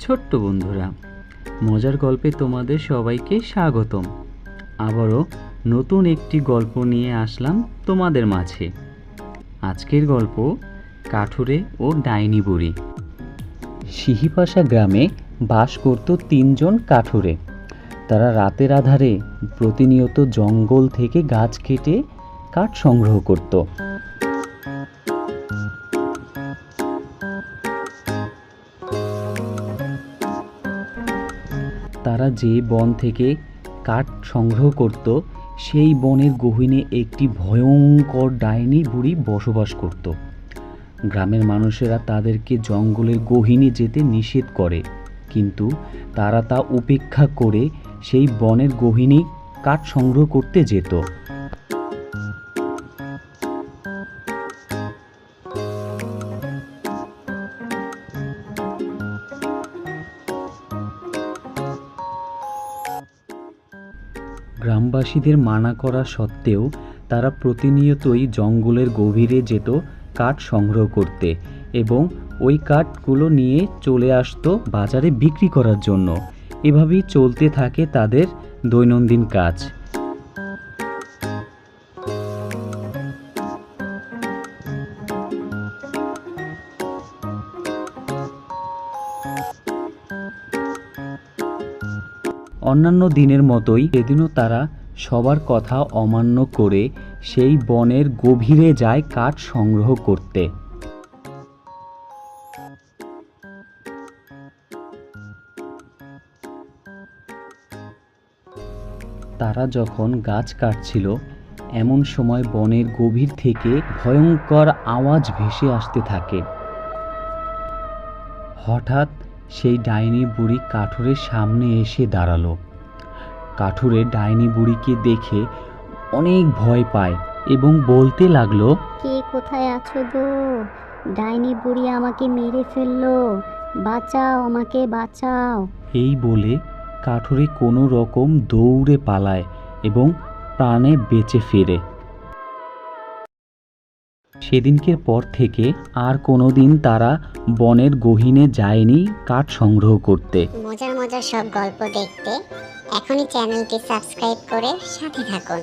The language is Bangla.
ছোট্ট বন্ধুরা, মজার গল্পে তোমাদের সবাইকে স্বাগতম। আবারও নতুন একটি গল্প নিয়ে আসলাম তোমাদের মাঝে। আজকের গল্প কাঠুরে ও ডাইনি বুড়ি। সিহিপাশা গ্রামে বাস করত 3 জন কাঠুরে। তারা রাতের আধারে প্রতিনিয়ত জঙ্গল থেকে গাছ কেটে কাঠ সংগ্রহ করত। তারা যে বন থেকে কাঠ সংগ্রহ করত, সেই বনের গহীনে একটি ভয়ঙ্কর ডাইনি বুড়ি বসবাস করত। গ্রামের মানুষেরা তাদেরকে জঙ্গলের গহীনে যেতে নিষেধ করে, কিন্তু তারা তা উপেক্ষা করে সেই বনের গহীনে কাঠ সংগ্রহ করতে যেত। গ্রামবাসীদের মানা করা সত্ত্বেও তারা প্রতিনিয়তই জঙ্গলের গভীরে যেত কাঠ সংগ্রহ করতে এবং ওই কাঠগুলো নিয়ে চলে আসতো বাজারে বিক্রি করার জন্য। এভাবেই চলতে থাকে তাদের দৈনন্দিন কাজ। অন্যান্য দিনের মতোই সেদিনও তারা সবার কথা অমান্য করে সেই বনের গভীরে যায় কাঠ সংগ্রহ করতে। তারা যখন গাছ কাটছিল, এমন সময় বনের গভীর থেকে ভয়ঙ্কর আওয়াজ ভেসে আসতে থাকে। হঠাৎ সেই ডাইনি বুড়ি কাঠুরের সামনে এসে দাঁড়ালো। কাঠুরে ডাইনি বুড়িকে দেখে অনেক ভয় পায় এবং বলতে লাগলো, কে কোথায় আছো গো? ডাইনি বুড়ি আমাকে মেরে ফেললো, বাঁচাও, আমাকে বাঁচাও। এই বলে কাঠুরে কোনো রকম দৌড়ে পালায় এবং প্রাণে বেঁচে ফেরে। সেদিনকের পর থেকে আর কোনোদিন তারা বনের গহীনে যায়নি কাঠ সংগ্রহ করতে। মজার মজার সব গল্প দেখতে এখনই চ্যানেলটি সাবস্ক্রাইব করে সাথে থাকুন।